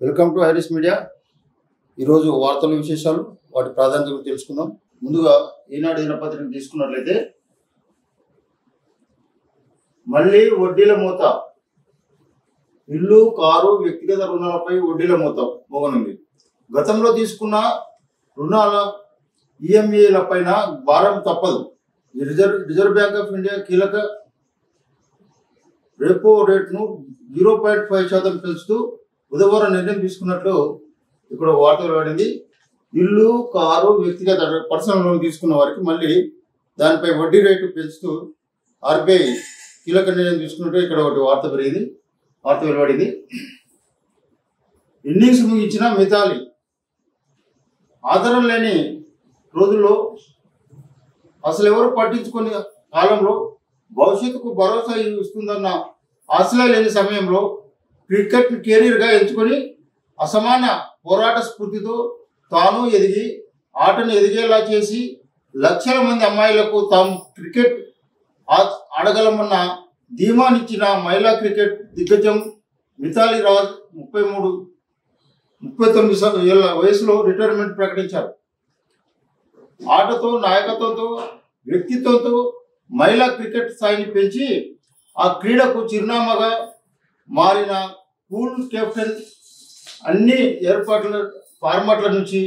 Welcome to iris media. ఈరోజు వార్తల విశేషాలు, వాటి ప్రాధాన్యత తెలుసుకుందాం. ముందుగా ఈనాడు దినపత్రిక తీసుకున్నట్లయితే, మళ్ళీ వడ్డీల మూత, ఇల్లు, కారు, వ్యక్తిగత రుణాలపై వడ్డీల మూత మోగనుంది. గతంలో తీసుకున్న రుణాల ఈఎంఐల పైన భారం తప్పదు. రిజర్వ్ బ్యాంక్ ఆఫ్ ఇండియా కీలక రెపో రేట్ను 0.5% పెంచుతూ బుధవారం నిర్ణయం తీసుకున్నట్లు ఇక్కడ వార్త వెలువడింది. ఇల్లు, కారు, వ్యక్తిగత పర్సనల్ లోన్ తీసుకున్న వారికి మళ్ళీ దానిపై వడ్డీ రేటు పెంచుతూ ఆర్బీఐ కీలక నిర్ణయం తీసుకున్నట్టు ఇక్కడ ఒకటి వార్త వెలువడింది. ఇన్నింగ్స్ ముగించిన మిథాలి ఆధారం లేని రోజుల్లో, అసలు ఎవరు పట్టించుకునే కాలంలో భవిష్యత్తుకు భరోసా ఇస్తుందన్న ఆశలే లేని సమయంలో క్రికెట్ కెరీర్గా ఎంచుకొని అసమాన పోరాట స్ఫూర్తితో తాను ఎదిగి ఆటను ఎదిగేలా చేసి లక్షల మంది అమ్మాయిలకు తాము క్రికెట్ ఆడగలమన్న ధీమానిచ్చిన మహిళా క్రికెట్ దిగ్గజం మిథాలీ రాజ్ 39 ఏళ్ల వయసులో రిటైర్మెంట్ ప్రకటించారు. ఆటతో, నాయకత్వంతో, వ్యక్తిత్వంతో మహిళా క్రికెట్ స్థాయిని పెంచి ఆ క్రీడకు చిరునామాగా మారిన కూల్ కెప్టెన్ అన్ని ఫార్మాట్ల నుంచి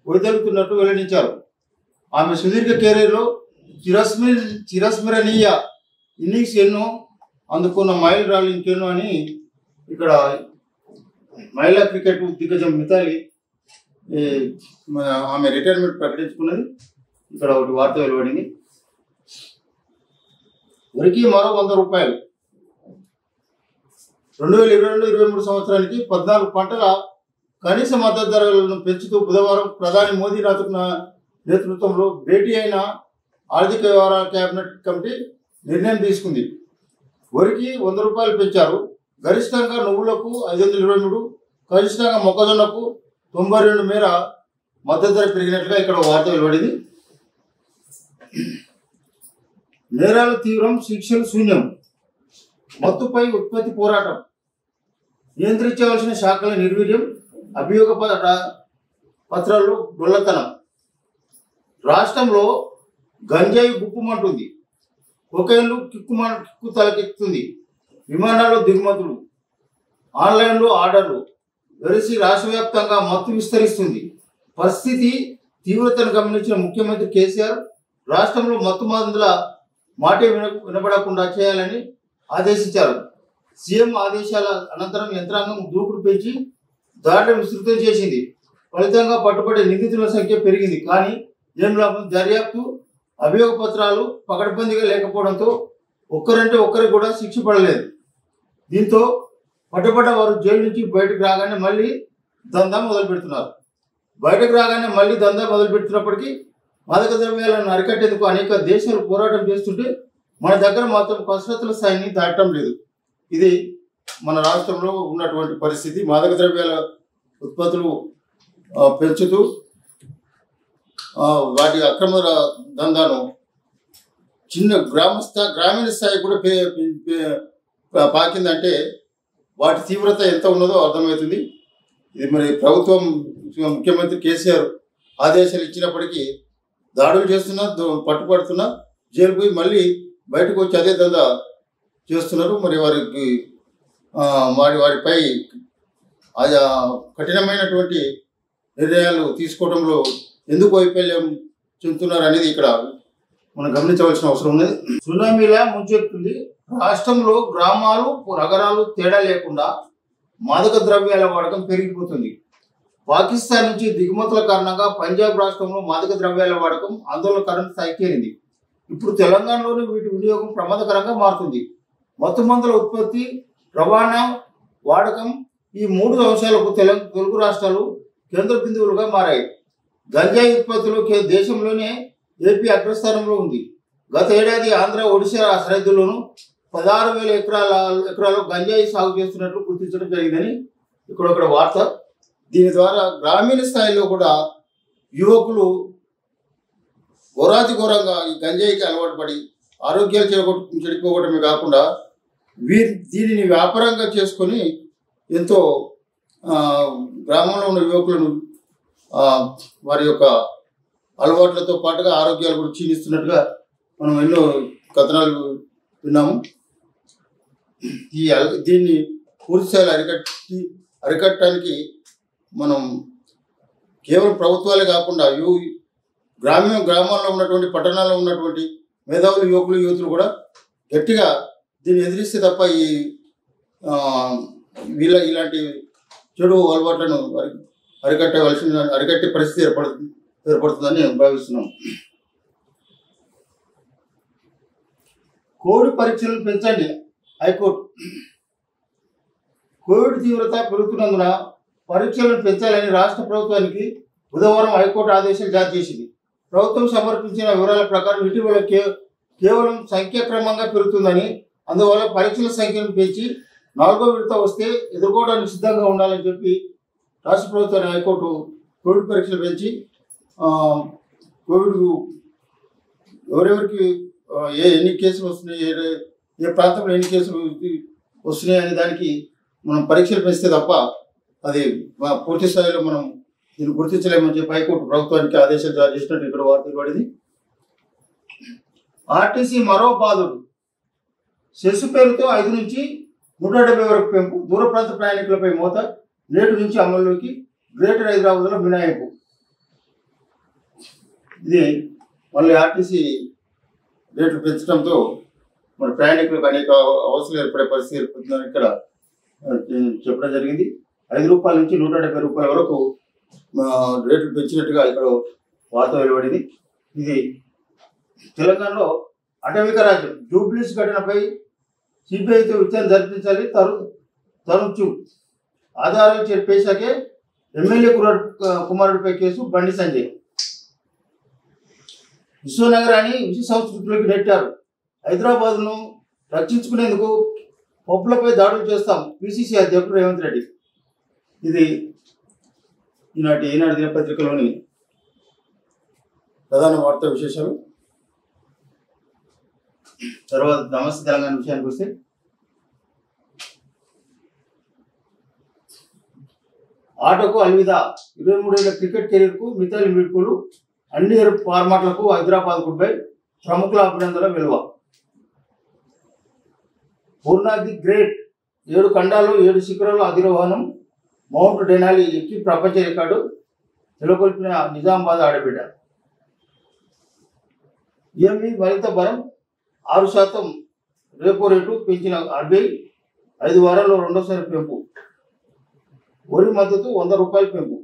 వదిలుతున్నట్టు వెల్లడించారు. ఆమె సుదీర్ఘ కెరీర్లో చిరస్మరణీయ ఇన్నింగ్స్ ఎన్నో అందుకున్న మైలురాళ్ళు ఇంకెన్నో అని ఇక్కడ మహిళా క్రికెట్ దిగ్గజం మిథాలి ఆమె రిటైర్మెంట్ ప్రకటించుకున్నది ఇక్కడ ఒకటి వార్త వెలువడింది. వరికి మరో ₹100. 2022-23 సంవత్సరానికి 14 పంటల కనీస మద్దతు ధరలను పెంచుతూ బుధవారం ప్రధాని మోదీ నేతృత్వంలో భేటీ అయిన ఆర్థిక వ్యవహారాల కేబినెట్ కమిటీ నిర్ణయం తీసుకుంది. వరికి ₹100 పెంచారు. గరిష్టంగా నువ్వులకు 523, కనిష్టంగా మొక్కజొన్నకు 92 మేర మద్దతు ధర పెరిగినట్లుగా ఇక్కడ వార్త వెలువడింది. నేరాలు తీవ్రం, శిక్షలు శూన్యం, మత్తుపై ఉత్పత్తి పోరాటం, నియంత్రించవలసిన శాఖల నిర్వీర్యం, అభియోగ పత్రాల్లో డొల్లతనం. రాష్ట్రంలో గంజాయి గుప్పుమంటుంది, కొకైన్లు కిక్కు తలకెత్తుతుంది, విమానాల్లో దిగుమతులు, ఆన్లైన్లో ఆర్డర్లు వెరసి రాష్ట్ర వ్యాప్తంగా మత్తు విస్తరిస్తుంది. పరిస్థితి తీవ్రతను గమనించిన ముఖ్యమంత్రి కేసీఆర్ రాష్ట్రంలో మత్తు మందుల మాటే వినబడకుండా చేయాలని ఆదేశించారు. సీఎం ఆదేశాల అనంతరం యంత్రాంగం దూకుడు పెంచి దాడులు విస్తృతం చేసింది. ఫలితంగా పట్టుబడే నిందితుల సంఖ్య పెరిగింది. కానీ ఏం లాభం? దర్యాప్తు, అభియోగ పత్రాలు పకడ్బందీగా లేకపోవడంతో ఒక్కరంటే ఒక్కరికి కూడా శిక్ష పడలేదు. దీంతో పట్టుబడ్డ వారు జైలు నుంచి బయటకు రాగానే మళ్ళీ దందా మొదలుపెడుతున్నప్పటికీ మాదక ద్రవ్యాలను అరికట్టేందుకు అనేక దేశాలు పోరాటం చేస్తుంటే మన దగ్గర మాత్రం కసరత్తుల స్థాయిని దాటం లేదు. ఇది మన రాష్ట్రంలో ఉన్నటువంటి పరిస్థితి. మాదక ద్రవ్యాల ఉత్పత్తులు పెంచుతూ వాటి అక్రమ దందాను చిన్న గ్రామీణ స్థాయి కూడా పాకిందంటే వాటి తీవ్రత ఎంత ఉన్నదో అర్థమవుతుంది. ఇది మరి ప్రభుత్వం, ముఖ్యమంత్రి కేసీఆర్ ఆదేశాలు ఇచ్చినప్పటికీ దాడులు చేస్తున్నా, పట్టుపడుతున్నా, జైలు పోయి మళ్ళీ బయటకు వచ్చి అదే దందా చేస్తున్నారు. మరి వారిపై కఠినమైనటువంటి నిర్ణయాలు తీసుకోవడంలో ఎందుకు వైఫల్యం చెందుతున్నారు అనేది ఇక్కడ మనం గమనించవలసిన అవసరం ఉన్నది. సునామీలా ముంచెత్తుంది. రాష్ట్రంలో గ్రామాలు, నగరాలు తేడా లేకుండా మాదక ద్రవ్యాల వాడకం పెరిగిపోతుంది. పాకిస్తాన్ నుంచి దిగుమతుల కారణంగా పంజాబ్ రాష్ట్రంలో మాదక ద్రవ్యాల వాడకం ఆందోళనకరం స్థాయికి చేరింది. ఇప్పుడు తెలంగాణలోని వీటి వినియోగం ప్రమాదకరంగా మారుతుంది. మత్తు మందుల ఉత్పత్తి, రవాణా, వాడకం ఈ 3 అంశాలకు తెలుగు రాష్ట్రాలు కేంద్ర బిందువులుగా మారాయి. గంజాయి ఉత్పత్తిలో దేశంలోనే ఏపీ అగ్రస్థానంలో ఉంది. గత ఏడాది ఆంధ్ర, ఒడిశా సరిహద్దుల్లోనూ 16,000 ఎకరాలు గంజాయి సాగు చేస్తున్నట్లు గుర్తించడం జరిగిందని ఇక్కడ వార్త. దీని ద్వారా గ్రామీణ స్థాయిలో కూడా యువకులు ఘోరంగా ఈ గంజాయికి అలవాటు పడి ఆరోగ్యాలు చెడిపోవడమే కాకుండా దీనిని వ్యాపారంగా చేసుకొని ఎంతో గ్రామంలో ఉన్న యువకులను వారి యొక్క అలవాట్లతో పాటుగా ఆరోగ్యాలు కూడా క్షీణిస్తున్నట్టుగా మనం ఎన్నో కథనాలు విన్నాము. దీన్ని పూర్తిస్థాయిలో అరికట్టడానికి మనం కేవలం ప్రభుత్వాలే కాకుండా గ్రామాల్లో ఉన్నటువంటి పట్టణాల్లో ఉన్నటువంటి మేధావులు యువకులు యువతులు కూడా గట్టిగా దీన్ని ఎదిరిస్తే తప్ప ఇలాంటి చెడు అలవాట్లను అరికట్టే పరిస్థితి ఏర్పడుతుందని నేను భావిస్తున్నాను. కోవిడ్ పరీక్షలను పెంచండి హైకోర్టు. కోవిడ్ తీవ్రత పెరుగుతున్నందున పరీక్షలను పెంచాలని రాష్ట్ర ప్రభుత్వానికి బుధవారం హైకోర్టు ఆదేశాలు జారీ చేసింది. ప్రభుత్వం సమర్పించిన వివరాల ప్రకారం ఇటీవల కేవలం సంఖ్య క్రమంగా పెరుగుతుందని, అందువల్ల పరీక్షల సంఖ్యను పెంచి 4వ విడత వస్తే ఎదుర్కోవడానికి సిద్ధంగా ఉండాలని చెప్పి రాష్ట్ర ప్రభుత్వాన్ని హైకోర్టు కోవిడ్ పరీక్షలు పెంచి కోవిడ్ ఎవరెవరికి ఎన్ని కేసులు వస్తున్నాయి, ఏ ప్రాంతంలో ఎన్ని కేసులు వస్తున్నాయి అనే దానికి మనం పరీక్షలు పెంచితే తప్ప అది పూర్తి స్థాయిలో మనం దీన్ని గుర్తించలేమని చెప్పి హైకోర్టు ప్రభుత్వానికి ఆదేశాలు జారీ చేసినట్టు ఇక్కడ వార్త పడింది. ఆర్టీసీ మరో బాధుడు. సెస్ పేరుతో 5 నుంచి 170 వరకు పెంపు. దూర ప్రాంత ప్రయాణికులపై మోత నేటి నుంచి అమల్లోకి. గ్రేటర్ హైదరాబాద్లో మినహాయింపు. ఇది మళ్ళీ ఆర్టీసీ రేట్లు పెంచడంతో మన ప్రయాణికులకు అనేక అవసరాలు ఏర్పడే పరిస్థితి ఏర్పడుతుందని ఇక్కడ చెప్పడం జరిగింది. 5 రూపాయల నుంచి 170 రూపాయల వరకు రేట్లు పెంచినట్టుగా ఇక్కడ వార్త వెలువడింది. ఇది తెలంగాణలో అటవిక రాజ్యం జూబ్లీస్ ఘటనపై సిబిఐతో విచారణ జరిపించాలి. తరుణ్ చుగ్ ఆధారాలు చెప్పేశాకే ఎమ్మెల్యే కుమారుడిపై కేసు. బండి సంజయ్ విశ్వనగరాన్ని విష సంస్కృతిలోకి నెట్టారు. హైదరాబాద్ను రక్షించుకునేందుకు పప్పులపై దాడులు చేస్తాం పిసిసి అధ్యక్షుడు రేవంత్ రెడ్డి. ఇది ఈనాడు దినపత్రికలోని ప్రధాన వార్తా విశేషాలు. తర్వాత నమస్తే తెలంగాణ విషయానికి వస్తే, ఆటకు అల్విదా. 23 ఏళ్ల క్రికెట్ కెరీర్కు మిథాలీ వీడ్కోలు. అన్ని ఫార్మాట్లకు హైదరాబాద్ గుడ్ బై. ప్రముఖుల అభినందనల విలువ. పూర్ణ ది గ్రేట్. 7 ఖండాలు 7 శిఖరాలు అధిరోహణం. మౌంట్ డెనాలి ఎక్కి ప్రపంచ రికార్డు నెలకొల్పిన నిజామాబాద్ ఆడబిడ్డ. ఈఎంఈ మరింత బలం. 6% రేపో రేటు పెంచిన ఆర్బీఐ. 5 వారాల్లో రెండోసారి పెంపు. వరి మద్దతు 100 రూపాయలు పెంపు.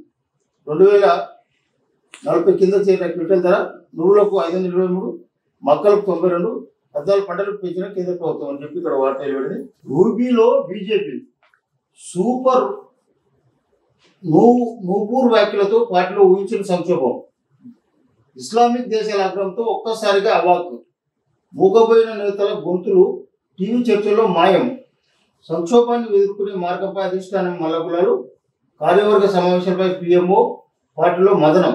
2040 కింద చేరిన క్వింటల్ ధర. నువ్వులకు 523, మక్కలకు 92, 14 పంటలకు పెంచిన కేంద్ర ప్రభుత్వం అని చెప్పి ఇక్కడ వార్త వెలువడింది. యూపీలో బీజేపీ సూపర్ నూపూర్ వ్యాఖ్యలతో పార్టీలో ఊహించిన సంక్షోభం. ఇస్లామిక్ దేశాల ఆగ్రహంతో ఒక్కసారిగా అవాక్కు. మూగబోయిన నేతల గొంతులు టీవీ చర్చల్లో మాయం. సంక్షోభాన్ని ఎదుర్కొనే మార్గంపై అధిష్టానం మల్లగులాలు. కార్యవర్గ సమావేశంపై పిఎంఓ పార్టీలో మదనం.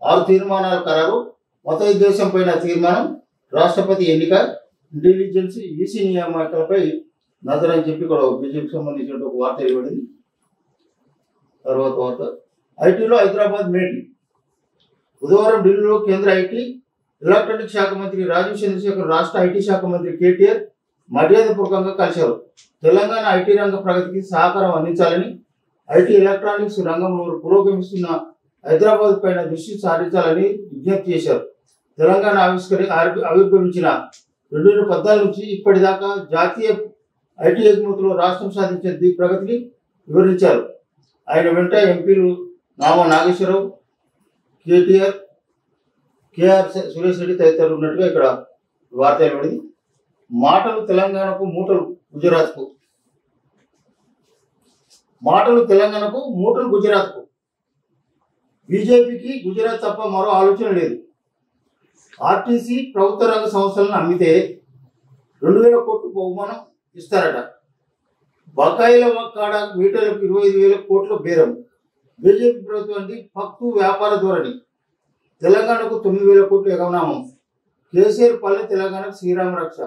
6 తీర్మానాల ఖరారు. మత ఉద్దేశంపైన తీర్మానం. రాష్ట్రపతి ఎన్నిక. ఇంటెలిజెన్స్ ఈసీ నియామకాలపై నజర్ అని చెప్పి ఇక్కడ బీజేపీకి సంబంధించిన ఒక వార్త ఇవ్వబడింది. తర్వాత వార్త, ఐటీలో హైదరాబాద్ మేటి. బుధవారం ఢిల్లీలో కేంద్ర ఐటీ ఎలక్ట్రానిక్ శాఖ మంత్రి రాజీవ్ చంద్రశేఖర్, రాష్ట్ర ఐటీ శాఖ మంత్రి కేటీఆర్ మర్యాదపూర్వకంగా కలిశారు. తెలంగాణ ఐటీ రంగ ప్రగతికి సహకారం అందించాలని, ఐటీ ఎలక్ట్రానిక్స్ రంగంలో పురోగమిస్తున్న హైదరాబాద్ పైన దృష్టి సారించాలని విజ్ఞప్తి చేశారు. తెలంగాణ ఆవిర్భవించిన 2014 నుంచి ఇప్పటిదాకా జాతీయ ఐటీ ఎగుమతుల్లో రాష్ట్రం సాధించిన ప్రగతిని వివరించారు. ఆయన వెంట ఎంపీలు నామా నాగేశ్వరరావు, కేటీఆర్, కేఆర్ సురేష్ రెడ్డి తదితరులు ఉన్నట్టుగా ఇక్కడ వార్త పడింది. మాటలు తెలంగాణకు, మూటలు గుజరాత్కు. మాటలు తెలంగాణకు, మూటలు గుజరాత్కు. బీజేపీకి గుజరాత్ తప్ప మరో ఆలోచన లేదు. ఆర్టీసీ ప్రభుత్వ రంగ సంస్థలను అమ్మితే 2000 కోట్లు బహుమానం ఇస్తారట. బకాయిల కాడ మీటర్లకు 25,000 కోట్ల బేరం. బీజేపీ ప్రభుత్వానికి పక్కు వ్యాపార ధోరణి. తెలంగాణకు 9,000 కోట్లు ఎగవనామం. కేసీఆర్ పల్లె తెలంగాణకు శ్రీరామ రక్ష.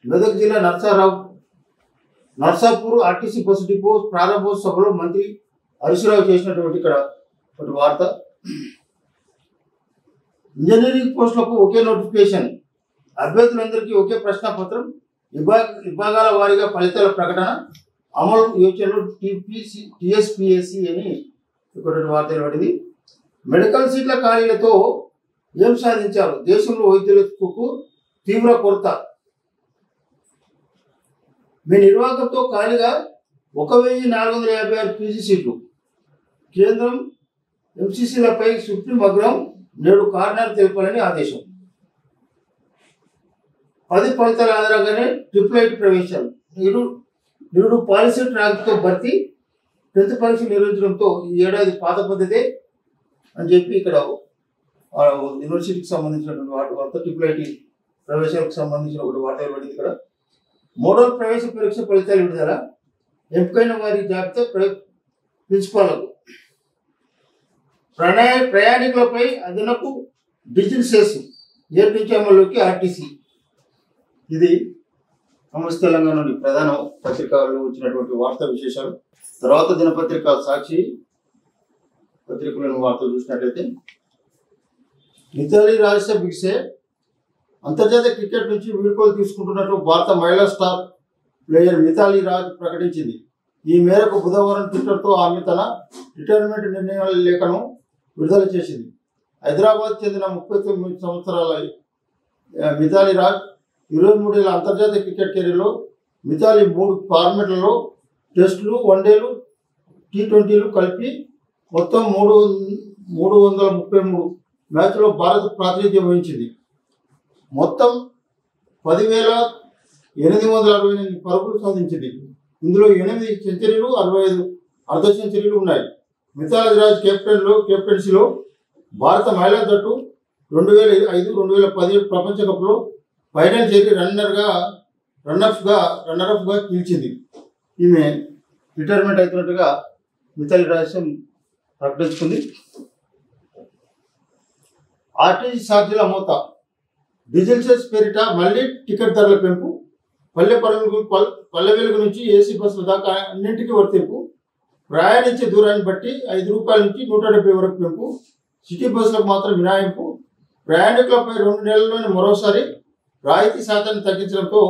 మెదక్ జిల్లా నర్సాపూర్ ఆర్టీసీ బస్సు డిపో ప్రారంభోత్సవంలో మంత్రి హరీశ్రావు చేసినటువంటి ఇక్కడ ఒక వార్త. ఇంజనీరింగ్ పోస్టులకు ఒకే నోటిఫికేషన్, అభ్యర్థులందరికీ ఒకే ప్రశ్నపత్రం, విభాగాల వారీగా ఫలితాల ప్రకటన, అమలు యోచనలు టీఎస్పీఎస్సీ అని ఇక్కడ వార్త పడింది. మెడికల్ సీట్ల ఖాళీలతో ఏం సాధించారు? దేశంలో వైద్యులకు తీవ్ర కొరత. మీ నిర్వాహకంతో ఖాళీగా 1456 పీజీ సీట్లు. కేంద్రం ఎంసీసీలపై సుప్రీం అగ్రహం నేడు కారణాలు తెలపాలని ఆదేశం. 10 ఫలితాల ఆధారంగానే ట్రిపుల్ ప్రవేశాలు. నిరుడు పాలసీ ట్రాక్తో భర్తీ, 10th పరీక్ష నిర్వహించడంతో ఈ ఏడాది పాత పద్ధతే అని చెప్పి ఇక్కడ యూనివర్సిటీకి సంబంధించినటువంటి వార్త. ట్రిపుల్ ఐటీ ప్రవేశాలకు సంబంధించిన ఒకటి వార్త పడింది ఇక్కడ. మోడల్ ప్రవేశ పరీక్ష ఫలితాలు విడుదల, ఎంపికైన వారి జాబితా ప్రిన్సిపాల్లకు. ప్రయాణికులపై అదనపు డిజిటల్ సెస్ 7 నుంచి అమల్లోకి ఆర్టీసీ. ఇది నమస్తే తెలంగాణలోని ప్రధాన పత్రికల్లో వచ్చినటువంటి వార్తా విశేషాలు. తర్వాత దినపత్రిక సాక్షి పత్రికలను వార్తలు చూసినట్లయితే, మిథాలీ రాజ్ బిగ్సే అంతర్జాతీయ క్రికెట్ నుంచి వీడ్కోలు తీసుకుంటున్నట్లు భారత మహిళా స్టార్ ప్లేయర్ మిథాలీ రాజ్ ప్రకటించింది. ఈ మేరకు బుధవారం ట్విట్టర్తో ఆమె తన రిటైర్మెంట్ నిర్ణయాల లేఖను విడుదల చేసింది. హైదరాబాద్ చెందిన 39 సంవత్సరాల మిథాలీ రాజ్ 23 ఏళ్ల అంతర్జాతీయ క్రికెట్ కెరీర్లో మిథాలీ 3 ఫార్మాట్లలో టెస్టులు, వన్డేలు, T20లు కలిపి మొత్తం 333 మ్యాచ్లో భారత్ ప్రాతినిధ్యం వహించింది. మొత్తం 10,868 పరుగులు సాధించింది. ఇందులో 8 సెంచరీలు, 65 అర్ధ సెంచరీలు ఉన్నాయి. మిథాలీ రాజ్ కెప్టెన్సీలో భారత మహిళా జట్టు 2005, 2017 ప్రపంచ కప్లో ఫైనల్ చేరి రన్నర్అప్గా నిలిచింది. ఈమె రిటైర్మెంట్ అవుతున్నట్టుగా మిథాలీ రాజ్ ప్రకటించుకుంది. ఆర్టీసీ ఛార్జీల మోత, డీజిల్ సెస్ పేరిట మళ్లీ టికెట్ ధరల పెంపు, పల్లె వెలుగు నుంచి ఏసీ బస్సుల దాకా అన్నింటికీ వర్తింపు, ప్రయాణించే దూరాన్ని బట్టి 5 రూపాయల నుంచి 170 వరకు పెంపు, సిటీ బస్సులకు మాత్రం మినహాయింపు, ప్రయాణికులపై 2 నెలల్లోనే మరోసారి రాయితీ శాతాన్ని తగ్గించడంతో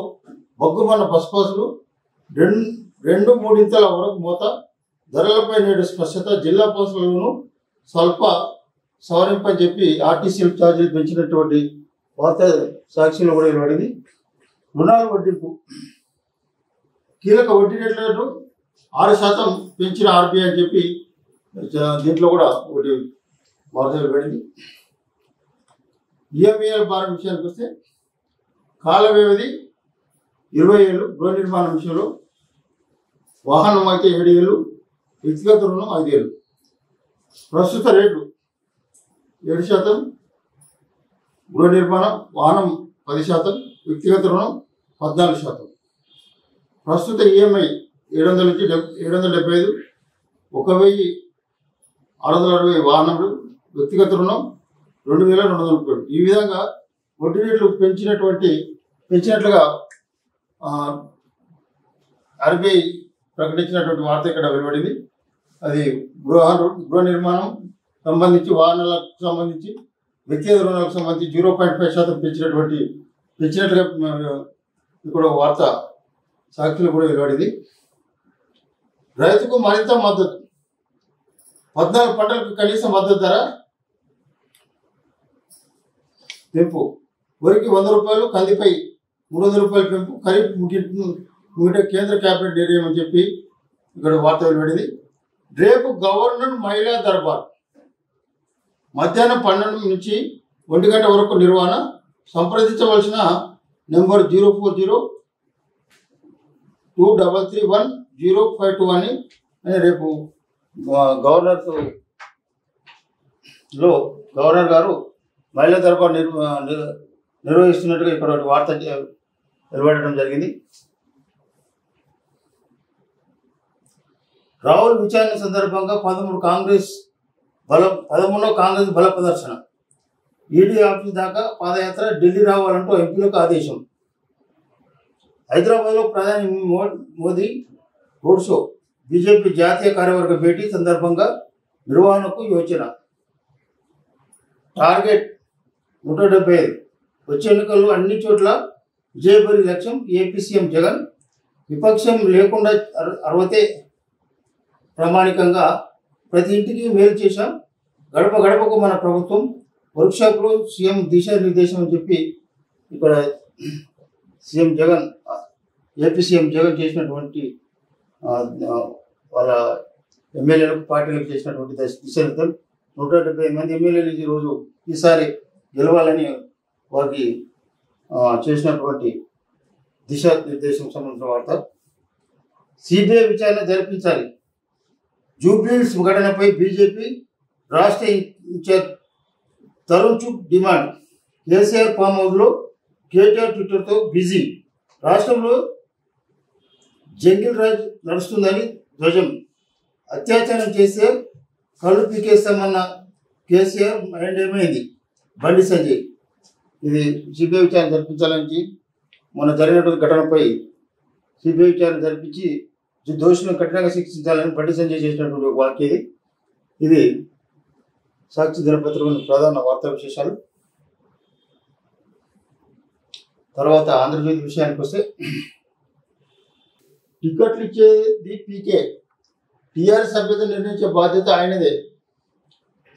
బగ్గుమన్న బస్ పాసులు, 2-3 వరకు మోత, ధరలపై నేడు స్పష్టత, జిల్లా పాసులలోనూ స్వల్ప సవరింపు అని చెప్పి ఆర్టీసీ ఛార్జీలు పెంచినటువంటి వార్త సాక్షిలో కూడా పడింది. రుణాల వడ్డీపు, కీలక వడ్డీ రేట్లను 6% పెంచిన ఆర్బీఐ అని చెప్పి దీంట్లో కూడా ఒకటి వార్త పడింది. ఈఎంఐల భారం విషయానికి వస్తే, కాల వ్యవధి 20 ఏళ్ళు, గృహ నిర్మాణ విషయంలో వాహనం అయితే 7 ఏళ్ళు, వ్యక్తిగత రుణం 5 ఏళ్ళు. ప్రస్తుత రేట్లు 7%, గృహ నిర్మాణం, వాహనం 10%, వ్యక్తిగత రుణం 14%. ప్రస్తుత ఈఎంఐ 700 నుంచి 775, 1,660 వాహనములు, వ్యక్తిగత రుణం 2,230. ఈ విధంగా వడ్డీ రేట్లు పెంచినట్లుగా ఆర్బీఐ ప్రకటించినటువంటి వార్త ఇక్కడ వెలువడింది. అది గృహ నిర్మాణం సంబంధించి, వాహనాలకు సంబంధించి, వ్యక్తిగత రుణాలకు సంబంధించి 0.5% పెంచినట్లుగా ఇక్కడ వార్త సాక్షిలో కూడా వెలువడింది. రైతుకు మరింత మద్దతు, 14 పంటలకు కనీస మద్దతు ధర పెంపు, వరికి 100 రూపాయలు, కందిపై 300 రూపాయలు పెంపు, ఖరీఫ్ ముగిట కేంద్ర కేబినెట్ నిర్ణయం అని చెప్పి ఇక్కడ వార్త వెలువడింది. రేపు గవర్నర్ మహిళా దర్బార్, మధ్యాహ్నం 12 నుంచి 1 గంట వరకు నిర్వహణ. సంప్రదించవలసిన నెంబర్ 0402331 అని రేపు గవర్నర్ గారు మహిళా దర్బార్ నిర్వహిస్తున్నట్టుగా ఇక్కడ వార్త వెలువడడం జరిగింది. రాహుల్ విచారణ సందర్భంగా 13వ కాంగ్రెస్ బల ప్రదర్శన, ఈడీ ఆఫీస్ దాకా పాదయాత్ర, ఢిల్లీ రావాలంటూ ఎంపీలకు ఆదేశం. హైదరాబాద్లో ప్రధాని మోదీ రోడ్ షో, బీజేపీ జాతీయ కార్యవర్గ భేటీ సందర్భంగా నిర్వహణకు యోచన. టార్గెట్ 175. వచ్చే ఎన్నికల్లో అన్ని చోట్ల విజయభరి లక్ష్యం ఏపీ సీఎం జగన్. విపక్షం లేకుండా 60 ప్రామాణికంగా ప్రతి ఇంటికి మేలు చేశాం. గడప గడపకు మన ప్రభుత్వం. వర్క్షాప్లో సీఎం దిశానిర్దేశం అని చెప్పి ఇక్కడ CM Jagan, AP CM Jagan చేసినటువంటి వాళ్ళ ఎమ్మెల్యేలకు పార్టీలకు చేసినటువంటి దిశానిర్దేశం. 170 మంది ఎమ్మెల్యేలు ఈరోజు ఈసారి గెలవాలని వారికి చేసినటువంటి దిశానిర్దేశం సంబంధించిన వార్త. సిబిఐ విచారణ జరిపించాలి. జూబ్లీహిల్స్ ఘటనపై బీజేపీ రాష్ట్ర in charge Tarun Chugh demand. KCR farm హౌస్లో కేటీఆర్ ట్విట్టర్తో బిజీ. రాష్ట్రంలో జంగిల్ రాజ్ నడుస్తుందని ధ్వజం. అత్యాచారం చేస్తే కళ్ళు పీకేస్తామన్న కేసీఆర్ మైండ్ ఏమైంది? బండి సంజయ్. ఇది సిబిఐ విచారణ జరిపించాలని మొన్న జరిగినటువంటి ఘటనపై సిబిఐ విచారణ జరిపించి దోషులను కఠినంగా శిక్షించాలని బండి సంజయ్ చేసినటువంటి వ్యాఖ్య ఇది సాక్షి దినపత్రికలోని ప్రధాన వార్తా విశేషాలు. తర్వాత ఆంధ్రజ్యోతి విషయానికి వస్తే, టికెట్లు ఇచ్చేది పీకే, టీఆర్ఎస్ అభ్యర్థులు నిర్ణయించే బాధ్యత ఆయనదే.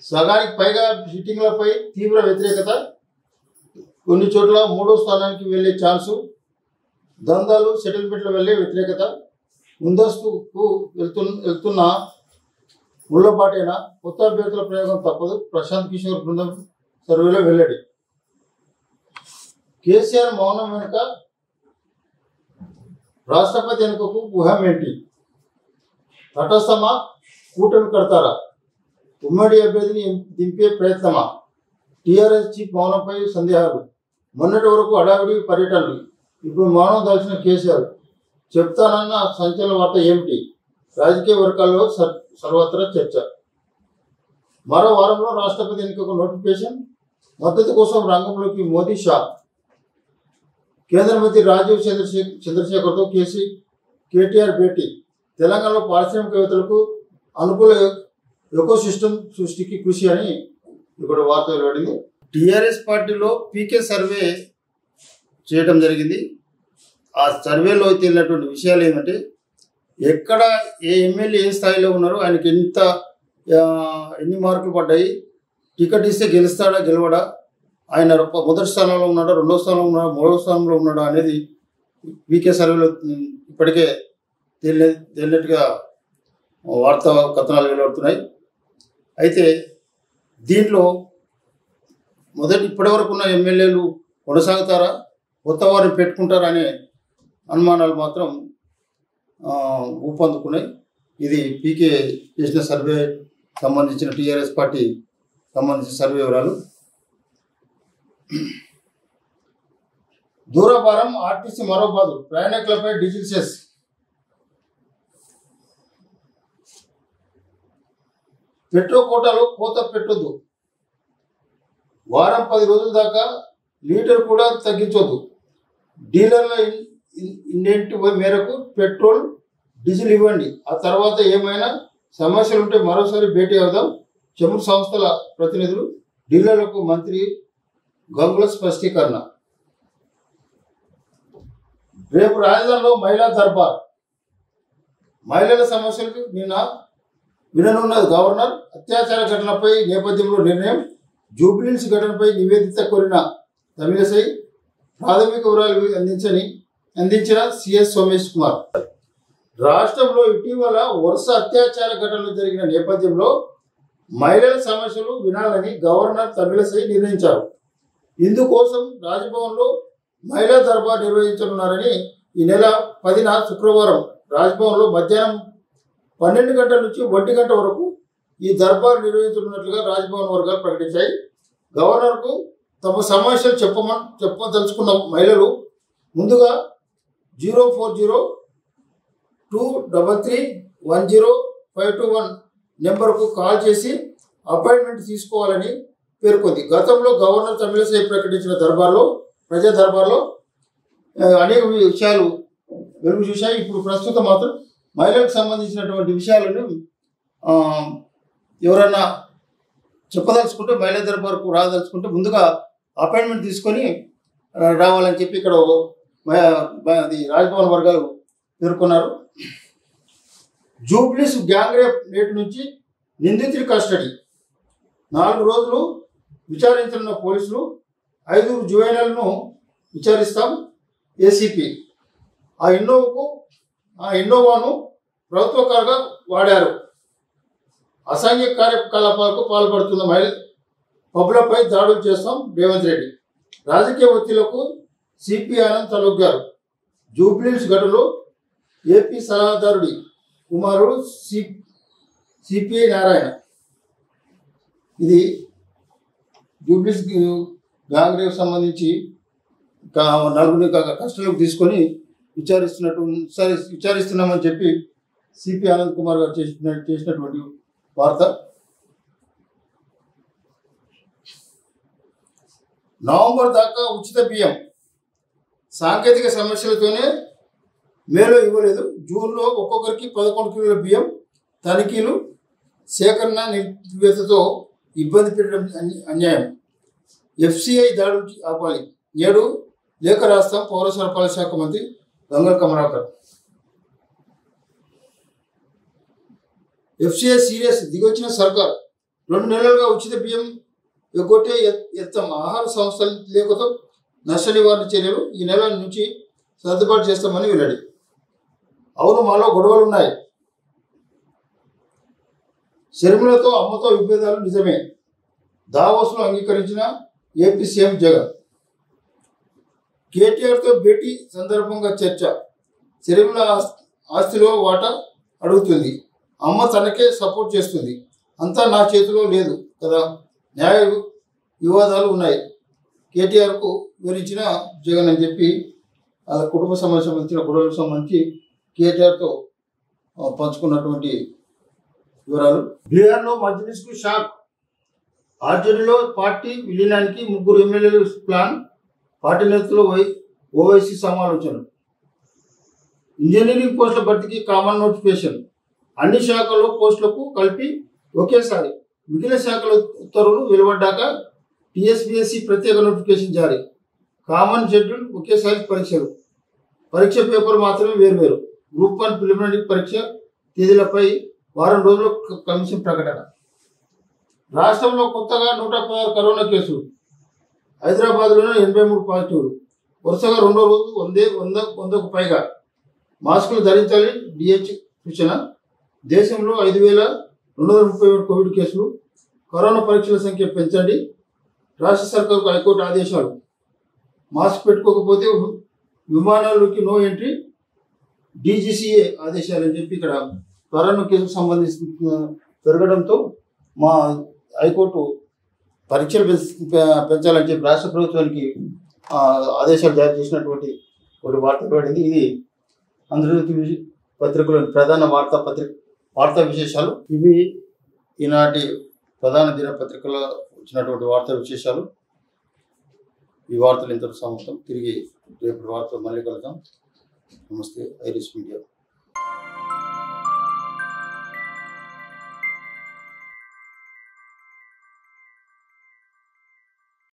సగానికి పైగా సిట్టింగ్లపై తీవ్ర వ్యతిరేకత. కొన్ని చోట్ల 3వ స్థానానికి వెళ్లే ఛాన్సు. దందాలు సెటిల్మెంట్లు వెళ్లే వ్యతిరేకత. ముందస్తుకు వెళ్తున్న ముళ్లబాటైన కొత్త అభ్యర్థుల ప్రయోగం తప్పదు. ప్రశాంత్ కిషోర్ బృందం సర్వేలో వెల్లడి. కేసీఆర్ మౌనం వెనుక రాష్ట్రపతి ఎన్నికకు ఊహం ఏంటి? తటస్థమా? కూటమి కడతారా? ఉమ్మడి అభ్యర్థిని దింపే ప్రయత్నమా? టీఆర్ఎస్ చీఫ్ మౌనంపై సందేహాలు. మొన్నటి వరకు హడావిడి పర్యటనలు, ఇప్పుడు మౌనం దాల్చిన కేసీఆర్. చెప్తానన్న సంచలన వార్త ఏమిటి? రాజకీయ వర్గాల్లో సర్వత్రా చర్చ. మరో వారంలో రాష్ట్రపతి ఎన్నికకు నోటిఫికేషన్. మద్దతు కోసం రంగంలోకి మోదీ, షా. కేంద్ర మంత్రి రాజీవ్ చంద్రశేఖర్తో కేటీఆర్ భేటీ. తెలంగాణలో పారిశ్రామికవేత్తలకు అనుకూల ఎకోసిస్టమ్ సృష్టికి కృషి అని ఇక్కడ వార్త వెలువడింది. టీఆర్ఎస్ పార్టీలో పీకే సర్వే చేయడం జరిగింది. ఆ సర్వేలో తేలినటువంటి విషయాలు ఏమంటే, ఎక్కడ ఏ ఎమ్మెల్యే ఏ స్థాయిలో ఉన్నారో ఆయనకి ఎన్ని మార్కులు పడ్డాయి, టికెట్ ఇస్తే గెలుస్తాడా గెలవడా, ఆయన మొదటి స్థానంలో ఉన్నాడా, 2వ స్థానంలో ఉన్నాడా, 3వ స్థానంలో ఉన్నాడా అనేది పీకే సర్వేలో ఇప్పటికే తేలినట్టుగా వార్తా కథనాలు వెలువడుతున్నాయి. అయితే దీంట్లో ఇప్పటివరకు ఉన్న ఎమ్మెల్యేలు కొనసాగుతారా, కొత్త వారిని పెట్టుకుంటారా అనే అనుమానాలు మాత్రం ఊపందుకున్నాయి. ఇది పీకే చేసిన సర్వే సంబంధించిన టీఆర్ఎస్ పార్టీ సంబంధించిన సర్వే వివరాలు. దూరభారం ఆర్టీసీ మరో బాధ. ప్రయాణికులపై డీజిల్ సెస్. పెట్రో కోటాలో కోత పెట్టొద్దు. వారం 10 రోజుల దాకా లీటర్ కూడా తగ్గించొద్దు. డీలర్ల ఇండెంట్ మేరకు పెట్రోల్, డీజిల్ ఇవ్వండి. ఆ తర్వాత ఏమైనా సమస్యలు ఉంటే మరోసారి భేటీ అవుదాం. చమురు సంస్థల ప్రతినిధులు డీలర్లకు మంత్రి గంగుల స్పష్టీకరణ. రేపు రాజధానిలో మహిళా దర్బార్. మహిళల సమస్యలకు విననున్నది గవర్నర్. అత్యాచార ఘటనపై నేపథ్యంలో నిర్ణయం. జూబ్లీహిల్స్ ఘటనపై నివేదిత కోరిన తమిళసై. ప్రాథమిక వివరాలు అందించిన సిఎస్ సోమేష్ కుమార్. రాష్ట్రంలో ఇటీవల వరుస అత్యాచార ఘటనలు జరిగిన నేపథ్యంలో మహిళల సమస్యలు వినాలని గవర్నర్ తమిళసై నిర్ణయించారు. ఇందుకోసం రాజ్భవన్లో మహిళా దర్బార్ నిర్వహించనున్నారని ఈ నెల 10న శుక్రవారం రాజ్భవన్లో మధ్యాహ్నం 12 గంటల నుంచి 1 గంట వరకు ఈ దర్బార్ నిర్వహించనున్నట్లుగా రాజ్భవన్ వర్గాలు ప్రకటించాయి. గవర్నర్కు తమ సమస్యలు చెప్పదలుచుకున్న మహిళలు ముందుగా 0402331051 నెంబర్కు కాల్ చేసి అపాయింట్మెంట్ తీసుకోవాలని పేర్కొంది. గతంలో గవర్నర్ తమిళసై ప్రకటించిన ప్రజా దర్బార్లో అనేక విషయాలు వెలుగు చూశాయి. ఇప్పుడు ప్రస్తుతం మాత్రం మహిళలకు సంబంధించినటువంటి విషయాలను ఎవరన్నా చెప్పదలుచుకుంటే మహిళా దర్బార్కు రాదలుచుకుంటే ముందుగా అపాయింట్మెంట్ తీసుకొని రావాలని చెప్పి ఇక్కడ అది రాజ్భవన్ వర్గాలు పేర్కొన్నారు. జూబ్లీస్ గ్యాంగ్ రేప్ నేటి నుంచి నిందితుడి కస్టడీ 4 రోజులు విచారించనున్న పోలీసులు 5 జువైనల్ను విచారిస్తాం ఏసీపీ. ఆ ఇన్నోవాను ప్రభుత్వ కారుగా వాడారు. అసాంఘిక కార్యకలాపాలకు పాల్పడుతున్న పబ్లపై దాడులు చేస్తాం రేవంత్ రెడ్డి. రాజకీయ ఒత్తిళ్లకు సిపి ఆనంద్ తలొగ్గారు. జూబ్లీస్ ఘటనలో ఏపీ సలహాదారుడి కుమారుడు సిపిఐ నారాయణ. ఇది జూబ్లీస్ గ్యాంగ్ రేప్ సంబంధించి 4 కస్టడీలోకి తీసుకొని విచారిస్తున్నామని చెప్పి సిపి ఆనంద్ కుమార్ గారు చేసినటువంటి వార్త. నవంబర్ దాకా ఉచిత బియ్యం సాంకేతిక సమస్యలతోనే మేలో ఇవ్వలేదు. జూన్లో ఒక్కొక్కరికి 11 కిలోల బియ్యం తనిఖీలు సేకరణ నిలిపివేతతో ఇబ్బంది పెట్టడం అన్యాయం. ఎఫ్సిఐ దాడులు ఆపాలి. 7 లేఖ రాస్తాం పౌర సరఫరాల శాఖ మంత్రి గంగుల కమలాకర్. ఎఫ్సిఐ సీరియస్, దిగొచ్చిన సర్కార్ 2 నెలలుగా ఉచిత బియ్యం ఎగ్గొట్టే యత్నం. ఆహార సంస్థల లేఖతో నష్ట నివారణ చర్యలు ఈ నెల నుంచి సర్దుబాటు చేస్తామని వెల్లడి. అవును, మాలో గొడవలు ఉన్నాయి. షర్మిలతో అమ్మతో విభేదాలు నిజమే. దావోస్ను అంగీకరించిన ఏపీ సీఎం జగన్. కేటీఆర్తో భేటీ సందర్భంగా చర్చ. షర్మిల ఆస్తిలో వాటా అడుగుతుంది. అమ్మ తనకే సపోర్ట్ చేస్తుంది. అంతా నా చేతిలో లేదు కదా, న్యాయ వివాదాలు ఉన్నాయి. కేటీఆర్కు వివరించిన జగన్ అని చెప్పి కుటుంబ సమస్య సంబంధించిన గొడవలకు సంబంధించి కేటీఆర్తో పంచుకున్నటువంటి వివరాలు. బీహార్లో మజ్లిస్కు షాక్. ఆర్జేడీలో పార్టీ విలీనానికి 3 ఎమ్మెల్యేలు ప్లాన్. పార్టీ నేతలు ఓవైసీ సమాలోచనలు. ఇంజనీరింగ్ పోస్టుల భర్తీకి కామన్ నోటిఫికేషన్. అన్ని శాఖల్లో పోస్టులకు కలిపి ఒకేసారి. మిగిలిన శాఖల ఉత్తర్వులు వెలువడ్డాక టీఎస్పీఎస్సీ ప్రత్యేక నోటిఫికేషన్ జారీ. కామన్ షెడ్యూల్, ఒకేసారి పరీక్షలు. పరీక్ష పేపర్ మాత్రమే వేర్వేరు. గ్రూప్ 1 ప్రిలిమినరీ పరీక్ష తేదీలపై వారం రోజుల్లో కమిషన్ ప్రకటన. రాష్ట్రంలో కొత్తగా 116 కరోనా కేసులు. హైదరాబాద్లోనే 83 పాజిటివ్లు. వరుసగా 2వ రోజు 100కు పైగా. మాస్కులు ధరించాలి డిహెచ్ సూచన. దేశంలో 5,237 కోవిడ్ కేసులు. కరోనా పరీక్షల సంఖ్య పెంచండి. రాష్ట్ర సర్కారుకు హైకోర్టు ఆదేశాలు. మాస్క్ పెట్టుకోకపోతే విమానాల్లోకి నో ఎంట్రీ. డీజీసీఏ ఆదేశాలని చెప్పి ఇక్కడ కరోనా కేసుకు సంబంధించి పెరగడంతో మా హైకోర్టు పరీక్షలు పెంచాలని చెప్పి రాష్ట్ర ప్రభుత్వానికి ఆదేశాలు జారీ చేసినటువంటి ఒకటి వార్త పడింది. ఇది ఆంధ్రజ్యోతి పత్రికలోని ప్రధాన వార్తా విశేషాలు. ఇవి ఈనాటి ప్రధాన దినపత్రికలో వచ్చినటువంటి వార్తా విశేషాలు. ఈ వార్తలు ఇంతకు సమాప్తం. తిరిగి రేపు వార్తలు మళ్ళీ కలుద్దాం. నమస్తే. Iris media.